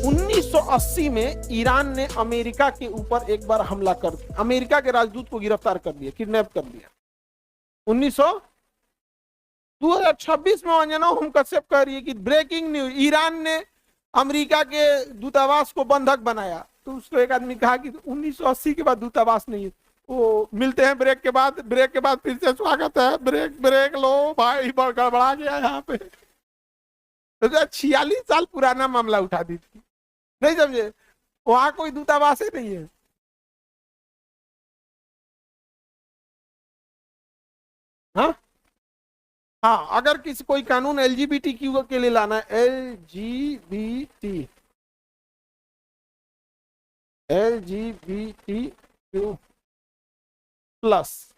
1980 में ईरान ने अमेरिका के ऊपर एक बार हमला कर दिया, अमेरिका के राजदूत को गिरफ्तार कर लिया, किडनैप कर लिया। 2026 में अंजना हम कश्यप कह रही है कि ब्रेकिंग न्यूज, ईरान ने अमेरिका के दूतावास को बंधक बनाया। तो उसको एक आदमी कहा कि 1980 के बाद दूतावास नहीं है। वो मिलते हैं ब्रेक के बाद फिर से स्वागत है, ब्रेक लो भाई, गड़बड़ा गया यहाँ पे। तो 46 साल पुराना मामला उठा दी थी, नहीं समझे, वहां कोई दूतावास ही नहीं है। हाँ हाँ, अगर किसी कोई कानून एलजीबीटी क्यू के लिए लाना है, एलजीबीटी क्यू प्लस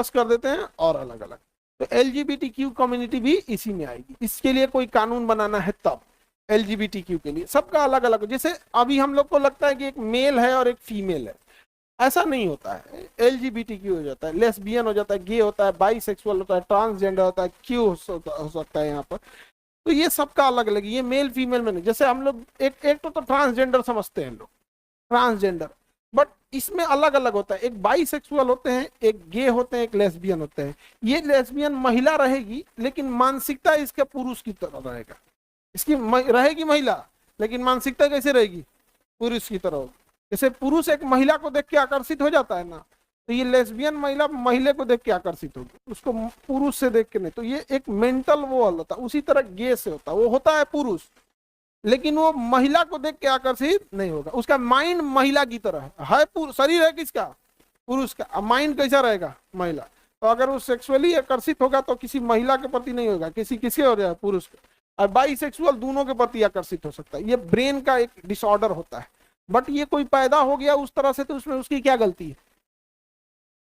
कर देते हैं और अलग अलग, तो एलजीबीटी क्यू कम्युनिटी भी इसी में आएगी। इसके लिए कोई कानून बनाना है तब, एलजीबीटी क्यू के लिए सबका अलग अलग। जैसे अभी हम लोग को लगता है कि एक मेल है और एक फीमेल है, ऐसा नहीं होता है। एलजीबीटी क्यू हो जाता है, लेस्बियन हो जाता है, गे होता है, बाइसेक्सुअल होता है, ट्रांसजेंडर होता है, क्यू हो सकता है यहाँ पर। तो ये सबका अलग अलग, ये मेल फीमेल में नहीं। जैसे हम लोग एक तो ट्रांसजेंडर समझते हैं लोग, ट्रांसजेंडर, बट इसमें अलग अलग होता है। एक बाइसेक्सुअल होते हैं, एक गे होते हैं, एक लेस्बियन होते हैं। ये लेस्बियन महिला रहेगी लेकिन मानसिकता इसके पुरुष की तरह रहेगा, इसकी रहेगी महिला लेकिन मानसिकता कैसे रहेगी, पुरुष की तरह। जैसे पुरुष एक महिला को देख के आकर्षित हो जाता है ना, तो ये लेस्बियन महिला को देख के आकर्षित होगी, उसको पुरुष से देख के नहीं। तो ये एक मेंटल वो होता है, उसी तरह गे से होता है, वो होता है पुरुष लेकिन वो महिला को देख के आकर्षित नहीं होगा। उसका माइंड महिला की तरह है, शरीर है किसका, पुरुष का, माइंड कैसा रहेगा, महिला। तो अगर वो सेक्सुअली आकर्षित होगा तो किसी महिला के प्रति नहीं होगा, किसके हो जाएगा, पुरुष के। और बाइसेक्सुअल दोनों के प्रति आकर्षित हो सकता है। ये ब्रेन का एक डिसऑर्डर होता है, बट ये कोई पैदा हो गया उस तरह से तो उसमें उसकी क्या गलती है।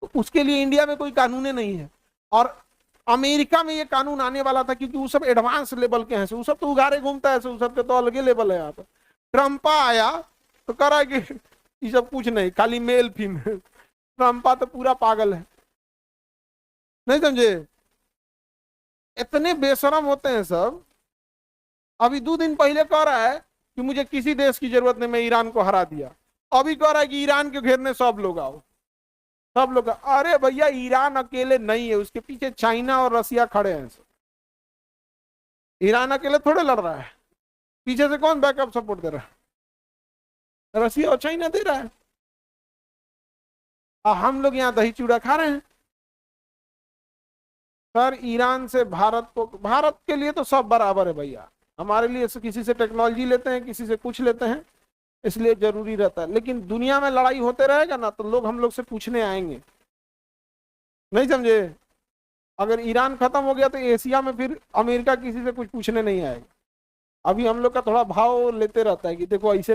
तो उसके लिए इंडिया में कोई कानून नहीं है, और अमेरिका में ये कानून आने वाला था क्योंकि वो सब एडवांस लेवल के हैं, वो सब तो उगारे घूमता है, वो सब के तो अलग लेवल है। यहाँ पर ट्रम्पा आया तो करा कि ये सब कुछ नहीं, खाली मेल फीमेल। ट्रम्पा तो पूरा पागल है, नहीं समझे, इतने बेशरम होते हैं सब। अभी 2 दिन पहले कह रहा है कि मुझे किसी देश की जरूरत नहीं, मैं ईरान को हरा दिया। अभी कह रहा है कि ईरान के घेरने सब लोग आओ, सब लोग। अरे भैया, ईरान अकेले नहीं है, उसके पीछे चाइना और रसिया खड़े हैं। ईरान अकेले थोड़े लड़ रहा है, पीछे से कौन बैकअप सपोर्ट दे रहा है, रसिया और चाइना दे रहा है। हम लोग यहाँ दही चूड़ा खा रहे हैं। सर, ईरान से भारत के लिए तो सब बराबर है भैया। हमारे लिए किसी से टेक्नोलॉजी लेते हैं, किसी से कुछ लेते हैं, इसलिए जरूरी रहता है। लेकिन दुनिया में लड़ाई होते रहेगा ना तो लोग हम लोग से पूछने आएंगे, नहीं समझे। अगर ईरान खत्म हो गया तो एशिया में फिर अमेरिका किसी से कुछ पूछने नहीं आएगा। अभी हम लोग का थोड़ा भाव लेते रहता है कि देखो ऐसे